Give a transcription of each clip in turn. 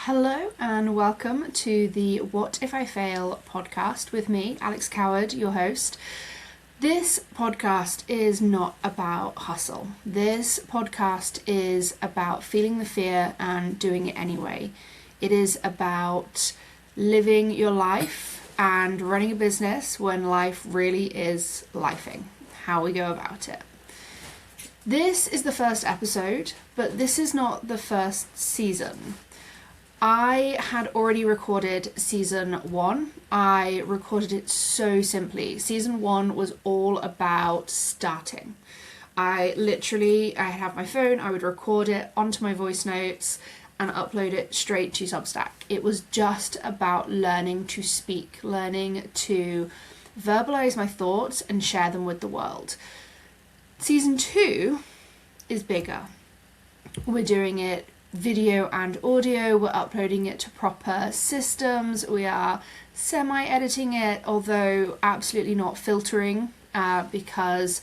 Hello and welcome to the What If I Fail podcast with me, Alex Coward, your host. This podcast is not about hustle. This podcast is about feeling the fear and doing it anyway. It is about living your life and running a business when life really is lifing, how we go about it. This is the first episode, but this is not the first season. I had already recorded season 1. I recorded it so simply. Season 1 was all about starting. I have my phone, I would record it onto my voice notes and upload it straight to Substack. It was just about learning to speak, learning to verbalize my thoughts and share them with the world. Season 2 is bigger. We're doing it video and audio, we're uploading it to proper systems, we are semi-editing it, although absolutely not filtering, because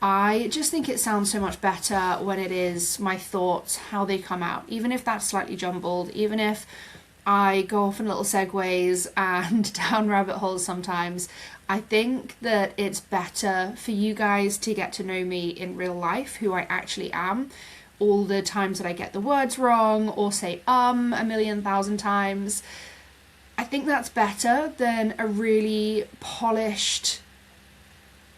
I just think it sounds so much better when it is my thoughts, how they come out, even if that's slightly jumbled, even if I go off in little segues and down rabbit holes sometimes. I think that it's better for you guys to get to know me in real life, who I actually am. All the times that I get the words wrong or say a million thousand times. I think that's better than a really polished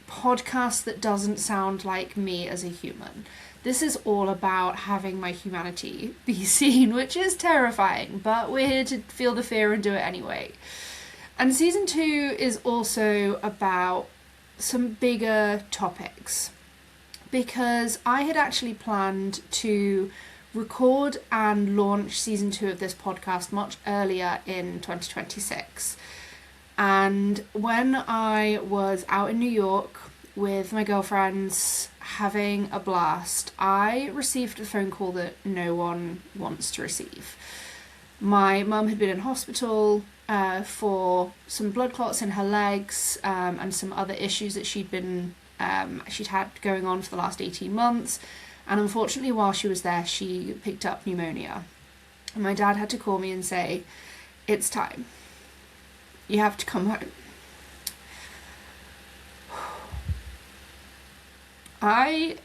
podcast that doesn't sound like me as a human. This is all about having my humanity be seen, which is terrifying, but we're here to feel the fear and do it anyway. And season 2 is also about some bigger topics, because I had actually planned to record and launch season 2 of this podcast much earlier in 2026. And when I was out in New York with my girlfriends having a blast, I received a phone call that no one wants to receive. My mum had been in hospital for some blood clots in her legs and some other issues that she'd had going on for the last 18 months, and unfortunately while she was there she picked up pneumonia, and my dad had to call me and say, "It's time, you have to come home." I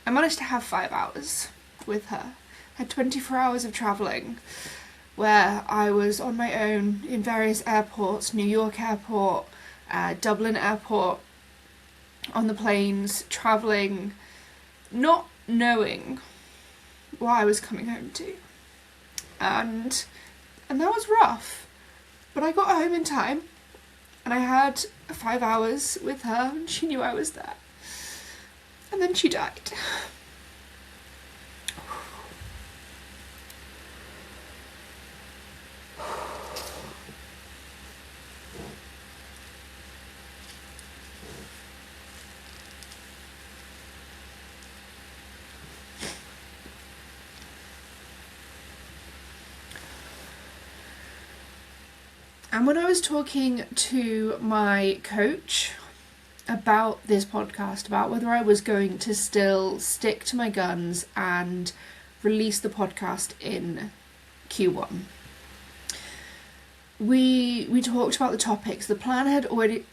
managed to have 5 hours with her. I had 24 hours of travelling, where I was on my own in various airports, New York airport, Dublin airport, on the planes, travelling, not knowing what I was coming home to. And that was rough, but I got home in time, and I had 5 hours with her, and she knew I was there. And then she died. And when I was talking to my coach about this podcast, about whether I was going to still stick to my guns and release the podcast in Q1, we talked about the topics. The plan had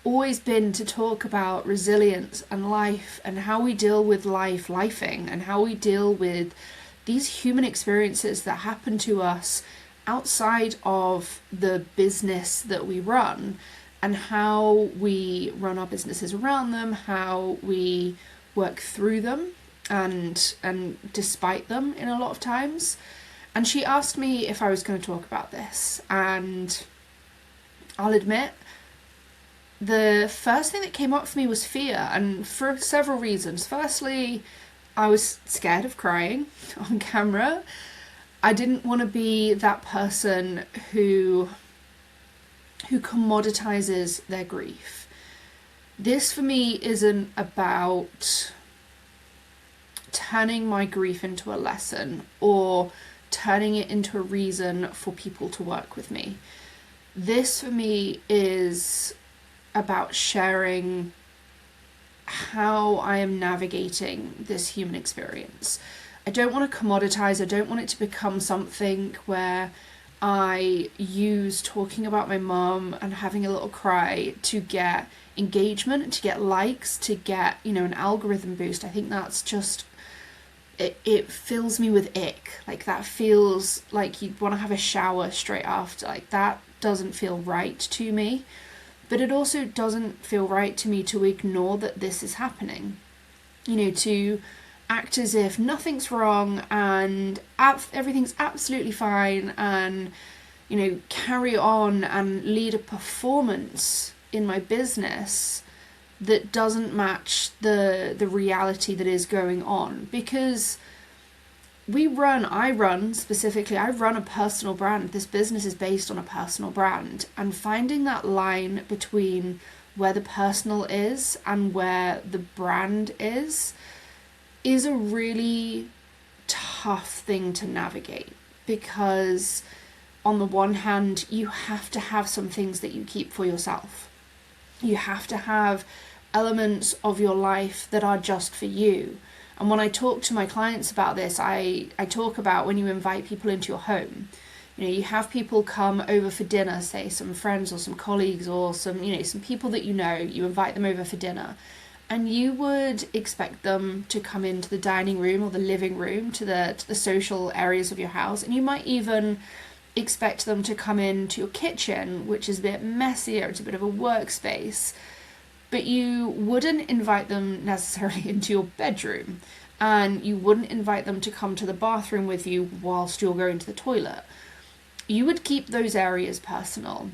always been to talk about resilience and life, and how we deal with lifing, and how we deal with these human experiences that happen to us outside of the business that we run, and how we run our businesses around them, how we work through them and despite them in a lot of times. And she asked me if I was going to talk about this, and I'll admit the first thing that came up for me was fear, and for several reasons. Firstly, I was scared of crying on camera. I didn't want to be that person who commoditizes their grief. This for me isn't about turning my grief into a lesson or turning it into a reason for people to work with me. This for me is about sharing how I am navigating this human experience. I don't want to commoditise. I don't want it to become something where I use talking about my mum and having a little cry to get engagement, to get likes, to get, an algorithm boost. I think that's just, it fills me with ick. Like, that feels like you'd want to have a shower straight after. Like, that doesn't feel right to me. But it also doesn't feel right to me to ignore that this is happening. To act as if nothing's wrong and everything's absolutely fine, and carry on and lead a performance in my business that doesn't match the reality that is going on. Because I run a personal brand. This business is based on a personal brand, and finding that line between where the personal is and where the brand is a really tough thing to navigate, because on the one hand, you have to have some things that you keep for yourself. You have to have elements of your life that are just for you. And when I talk to my clients about this, I talk about when you invite people into your home. You have people come over for dinner, say some friends or some colleagues or some people that you invite them over for dinner. And you would expect them to come into the dining room or the living room, to the social areas of your house. And you might even expect them to come into your kitchen, which is a bit messier, it's a bit of a workspace. But you wouldn't invite them necessarily into your bedroom, and you wouldn't invite them to come to the bathroom with you whilst you're going to the toilet. You would keep those areas personal.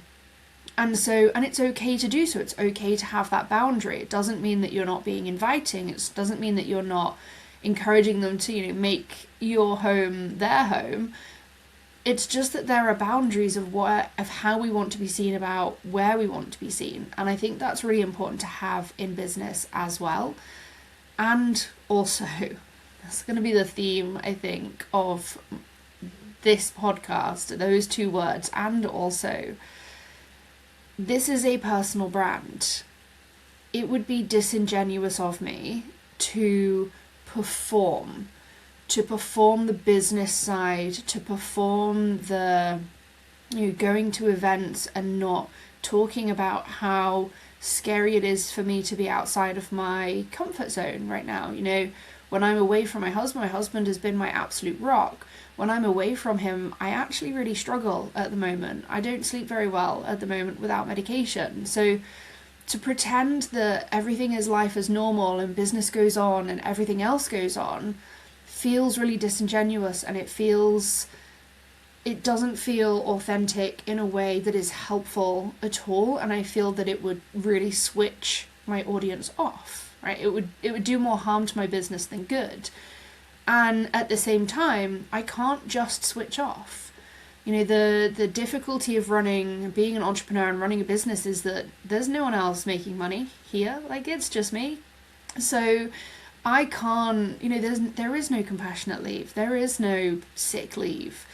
And it's okay to do so. It's okay to have that boundary. It doesn't mean that you're not being inviting. It doesn't mean that you're not encouraging them to, make your home their home. It's just that there are boundaries of how we want to be seen, about where we want to be seen. And I think that's really important to have in business as well. And also, that's going to be the theme, I think, of this podcast, those two words. And also, this is a personal brand. It would be disingenuous of me to perform the business side, to perform the going to events and not talking about how scary it is for me to be outside of my comfort zone right now. When I'm away from my husband has been my absolute rock. When I'm away from him, I actually really struggle at the moment. I don't sleep very well at the moment without medication. So to pretend that everything is life as normal and business goes on and everything else goes on feels really disingenuous, and it doesn't feel authentic in a way that is helpful at all. And I feel that it would really switch my audience off, right? It would do more harm to my business than good. And at the same time, I can't just switch off. The difficulty of being an entrepreneur and running a business is that there's no one else making money here. Like, it's just me. So I can't, there is no compassionate leave. There is no sick leave.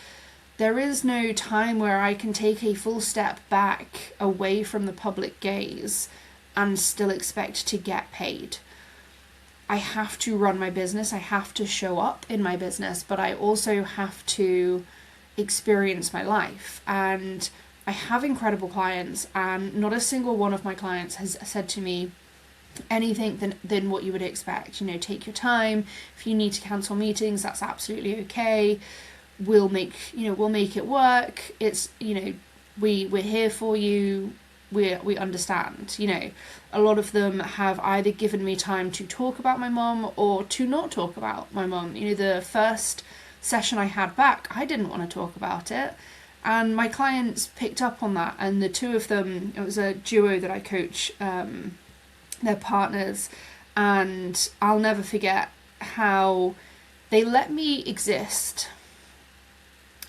There is no time where I can take a full step back away from the public gaze and still expect to get paid. I have to run my business. I have to show up in my business, but I also have to experience my life. And I have incredible clients, and not a single one of my clients has said to me anything than what you would expect. Take your time. If you need to cancel meetings, that's absolutely okay. We'll make it work. It's, we're here for you. We understand. A lot of them have either given me time to talk about my mum or to not talk about my mum. The first session I had back, I didn't want to talk about it. And my clients picked up on that. And the two of them, it was a duo that I coach, they're partners. And I'll never forget how they let me exist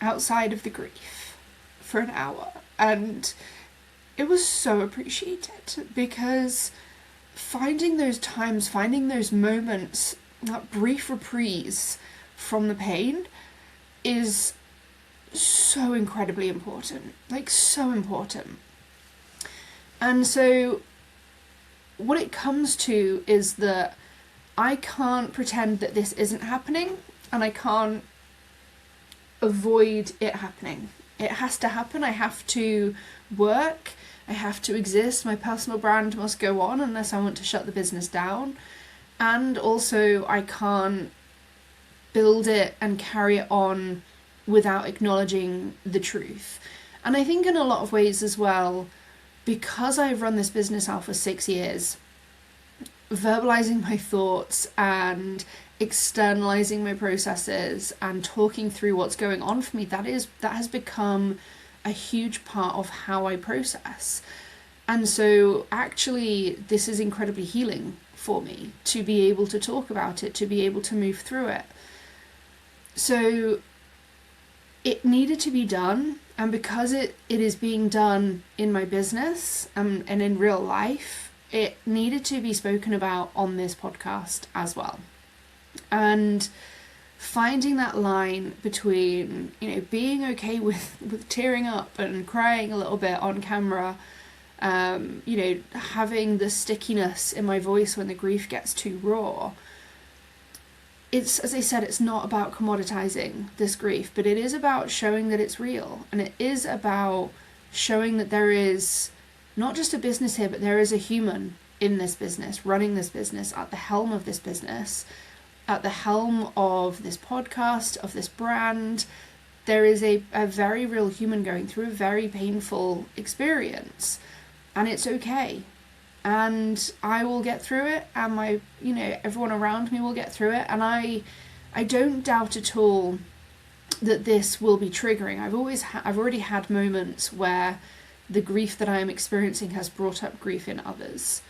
outside of the grief for an hour. And it was so appreciated, because finding those times, finding those moments, that brief reprise from the pain is so incredibly important, like so important. And so what it comes to is that I can't pretend that this isn't happening, and I can't avoid it happening. It has to happen. I have to work. I have to exist. My personal brand must go on unless I want to shut the business down. And also, I can't build it and carry it on without acknowledging the truth. And I think in a lot of ways as well, because I've run this business now for 6 years, verbalizing my thoughts and externalizing my processes and talking through what's going on for me, that has become a huge part of how I process. And so actually this is incredibly healing for me to be able to talk about it, to be able to move through it. So it needed to be done, and because it is being done in my business and in real life, it needed to be spoken about on this podcast as well. And finding that line between, being okay with tearing up and crying a little bit on camera, having the stickiness in my voice when the grief gets too raw. It's, as I said, it's not about commoditizing this grief, but it is about showing that it's real. And it is about showing that there is not just a business here, but there is a human in this business, running this business, at the helm of this business, at the helm of this podcast, of this brand. There is a very real human going through a very painful experience, and it's okay. And I will get through it, and everyone around me will get through it. And I don't doubt at all that this will be triggering. I've already had moments where the grief that I am experiencing has brought up grief in others.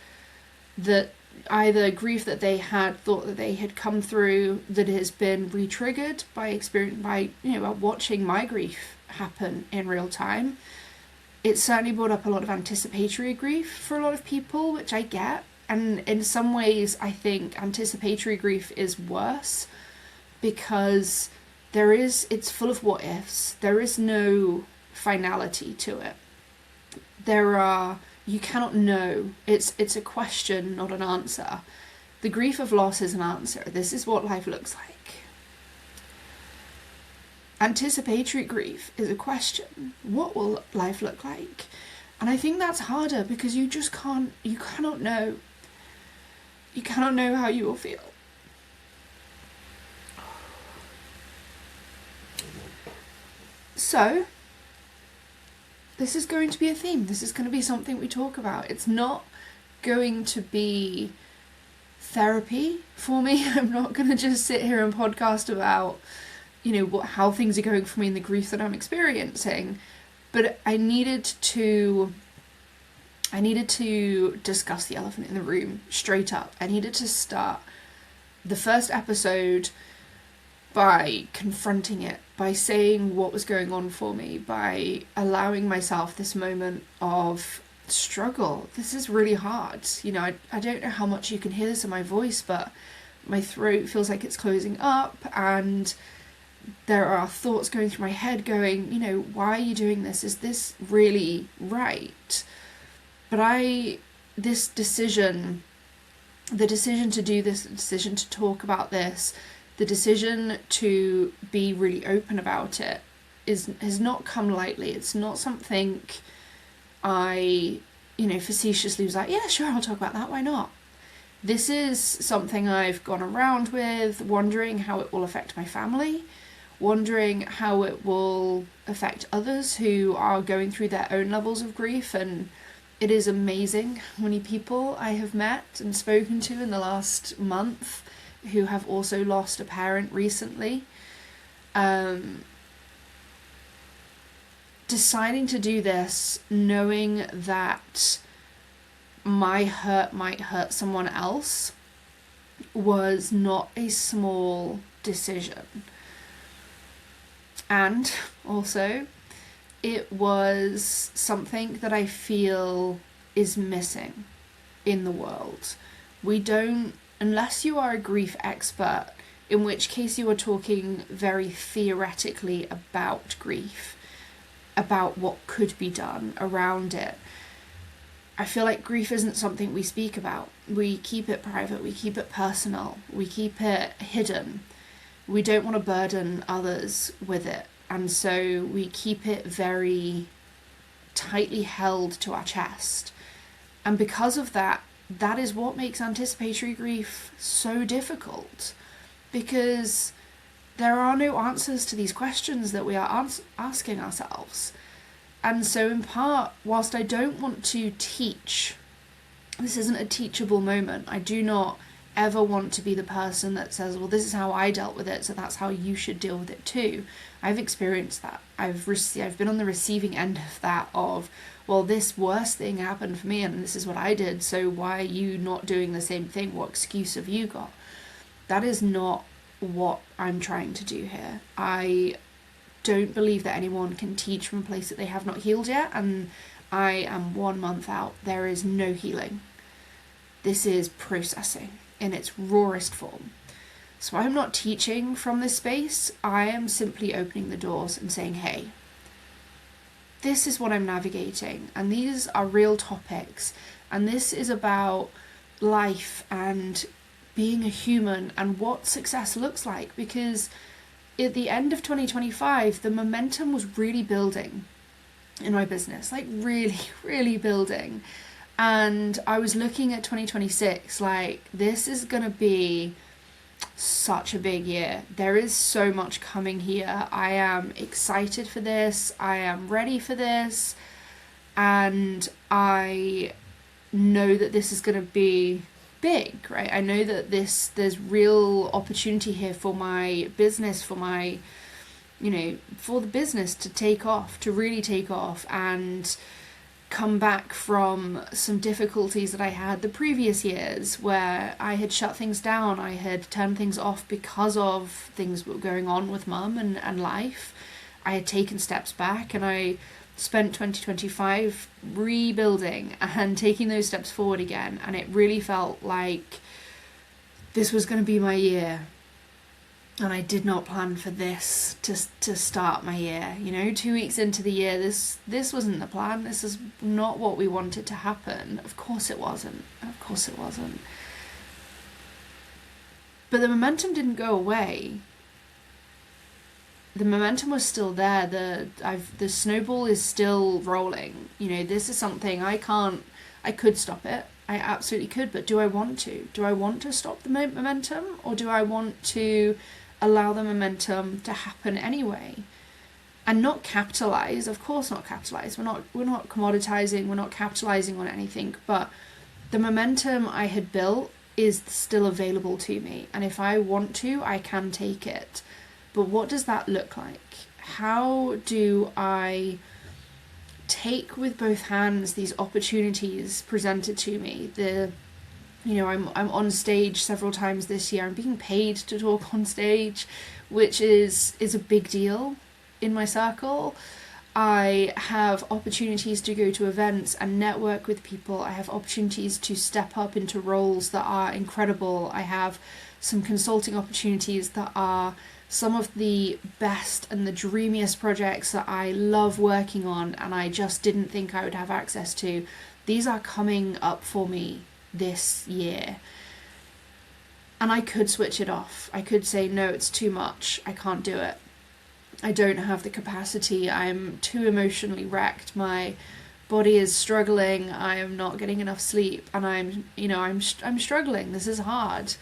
That either grief that they had thought that they had come through that has been re-triggered by watching my grief happen in real time. It certainly brought up a lot of anticipatory grief for a lot of people, which I get. And in some ways, I think anticipatory grief is worse because it's full of what ifs. There is no finality to it. You cannot know. It's a question, not an answer. The grief of loss is an answer. This is what life looks like. Anticipatory grief is a question. What will life look like? And I think that's harder because you cannot know. You cannot know how you will feel. So, this is going to be a theme. This is going to be something we talk about. It's not going to be therapy for me. I'm not going to just sit here and podcast about how things are going for me and the grief that I'm experiencing. But I needed to discuss the elephant in the room straight up. I needed to start the first episode by confronting it, by saying what was going on for me, by allowing myself this moment of struggle. This is really hard. I don't know how much you can hear this in my voice, but my throat feels like it's closing up, and there are thoughts going through my head going, why are you doing this? Is this really right? But the decision to do this, the decision to talk about this, the decision to be really open about it has not come lightly. It's not something I, facetiously was like, yeah, sure, I'll talk about that. Why not? This is something I've gone around with, wondering how it will affect my family, wondering how it will affect others who are going through their own levels of grief. And it is amazing how many people I have met and spoken to in the last month who have also lost a parent recently. Deciding to do this, knowing that my hurt might hurt someone else, was not a small decision. And also, it was something that I feel is missing in the world. We don't, unless you are a grief expert, in which case you are talking very theoretically about grief, about what could be done around it. I feel like grief isn't something we speak about. We keep it private, we keep it personal, we keep it hidden. We don't want to burden others with it. And so we keep it very tightly held to our chest. And because of that, that is what makes anticipatory grief so difficult. Because there are no answers to these questions that we are asking ourselves. And so in part, whilst I don't want to teach, this isn't a teachable moment. I do not ever want to be the person that says, well, this is how I dealt with it, so that's how you should deal with it too. I've experienced that. I've been on the receiving end of that, of, well, this worst thing happened for me and this is what I did, so why are you not doing the same thing? What excuse have you got? That is not what I'm trying to do here. I don't believe that anyone can teach from a place that they have not healed yet, and I am 1 month out. There is no healing. This is processing in its rawest form. So I'm not teaching from this space. I am simply opening the doors and saying, hey, this is what I'm navigating, and these are real topics, and this is about life and being a human and what success looks like, because at the end of 2025, the momentum was really building in my business, like really, really building. And I was looking at 2026, like, this is going to be such a big year. There is so much coming here. I am excited for this. I am ready for this. And I know that this is going to be big, right? I know that there's real opportunity here for my business, for my, for the business to take off, to really take off and come back from some difficulties that I had the previous years, where I had shut things down, I had turned things off because of things that were going on with mum and life. I had taken steps back, and I spent 2025 rebuilding and taking those steps forward again, and it really felt like this was going to be my year. And I did not plan for this to start my year. 2 weeks into the year, this wasn't the plan. This is not what we wanted to happen. Of course it wasn't. But the momentum didn't go away. The momentum was still there. The snowball is still rolling. This is something I could stop it. I absolutely could, but do I want to? Do I want to stop the momentum, or do I want to allow the momentum to happen anyway and not capitalize? Of course not capitalize. We're not commoditizing, we're not capitalizing on anything, but the momentum I had built is still available to me, and if I want to, I can take it. But what does that look like? How do I take with both hands these opportunities presented to me? I'm on stage several times this year. I'm being paid to talk on stage, which is a big deal in my circle. I have opportunities to go to events and network with people. I have opportunities to step up into roles that are incredible. I have some consulting opportunities that are some of the best and the dreamiest projects that I love working on, and I just didn't think I would have access to. These are coming up for me this year, and I could switch it off. I could say, no, it's too much, I can't do it, I don't have the capacity, I'm too emotionally wrecked, my body is struggling, I am not getting enough sleep, and I'm struggling, this is hard.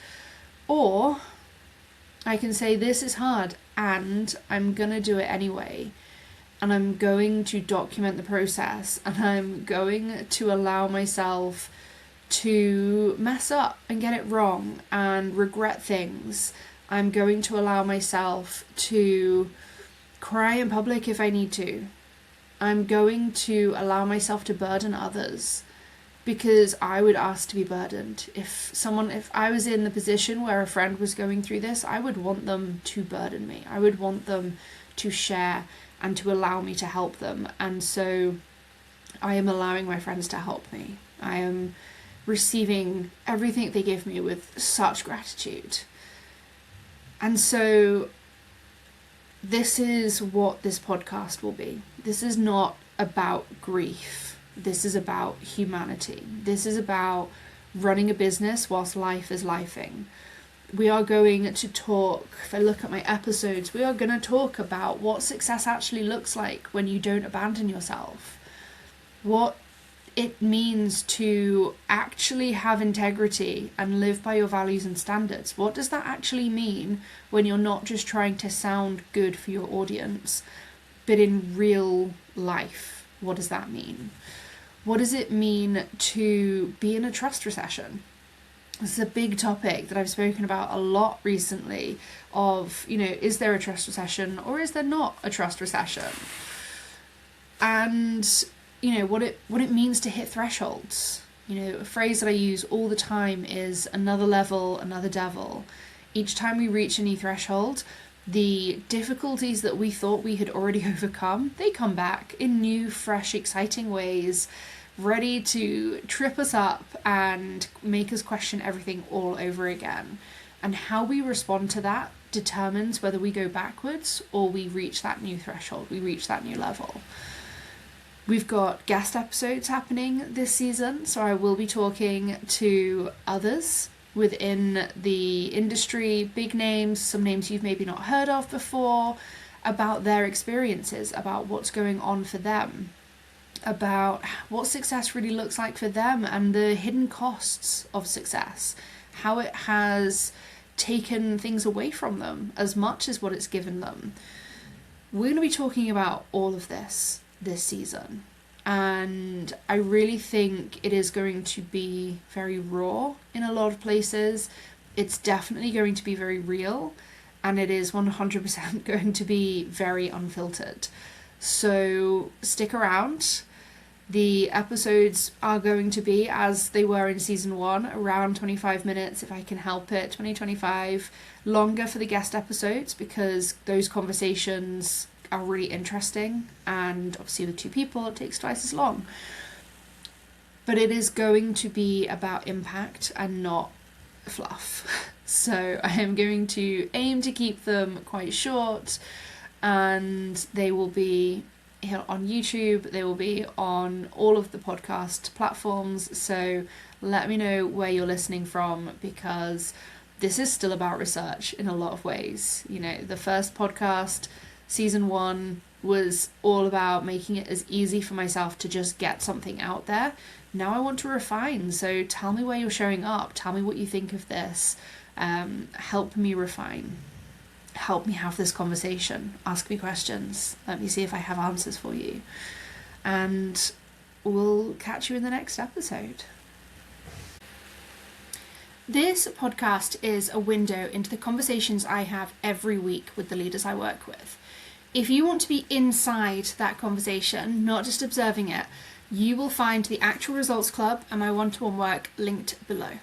Or I can say, this is hard and I'm gonna do it anyway, and I'm going to document the process, and I'm going to allow myself to mess up and get it wrong and regret things. I'm going to allow myself to cry in public if I need to. I'm going to allow myself to burden others, because I would ask to be burdened. If I was in the position where a friend was going through this, I would want them to burden me. I would want them to share and to allow me to help them. And so I am allowing my friends to help me. I am receiving everything they give me with such gratitude. And so this is what this podcast will be. This is not about grief. This is about humanity. This is about running a business whilst life is lifing. We are going to talk, if I look at my episodes, we are going to talk about what success actually looks like when you don't abandon yourself. What it means to actually have integrity and live by your values and standards. What does that actually mean when you're not just trying to sound good for your audience, but in real life? What does that mean? What does it mean to be in a trust recession? This is a big topic that I've spoken about a lot recently of, is there a trust recession or is there not a trust recession? And, what it means to hit thresholds. A phrase that I use all the time is another level, another devil. Each time we reach a new threshold, the difficulties that we thought we had already overcome, they come back in new, fresh, exciting ways, ready to trip us up and make us question everything all over again. And how we respond to that determines whether we go backwards or we reach that new threshold, we reach that new level. We've got guest episodes happening this season, so I will be talking to others within the industry, big names, some names you've maybe not heard of before, about their experiences, about what's going on for them, about what success really looks like for them and the hidden costs of success, how it has taken things away from them as much as what it's given them. We're going to be talking about all of this season, and I really think it is going to be very raw in a lot of places. It's definitely going to be very real, and it is 100% going to be very unfiltered. So stick around. The episodes are going to be, as they were in season 1, around 25 minutes if I can help it, 20-25, longer for the guest episodes because those conversations are really interesting, and obviously with 2 people it takes twice as long. But it is going to be about impact and not fluff. So I am going to aim to keep them quite short, and they will be here on YouTube, they will be on all of the podcast platforms. So let me know where you're listening from, because this is still about research in a lot of ways. The first podcast, season 1, was all about making it as easy for myself to just get something out there. Now I want to refine. So tell me where you're showing up. Tell me what you think of this. Help me refine. Help me have this conversation. Ask me questions. Let me see if I have answers for you. And we'll catch you in the next episode. This podcast is a window into the conversations I have every week with the leaders I work with. If you want to be inside that conversation, not just observing it, you will find the Actual Results Club and my one-to-one work linked below.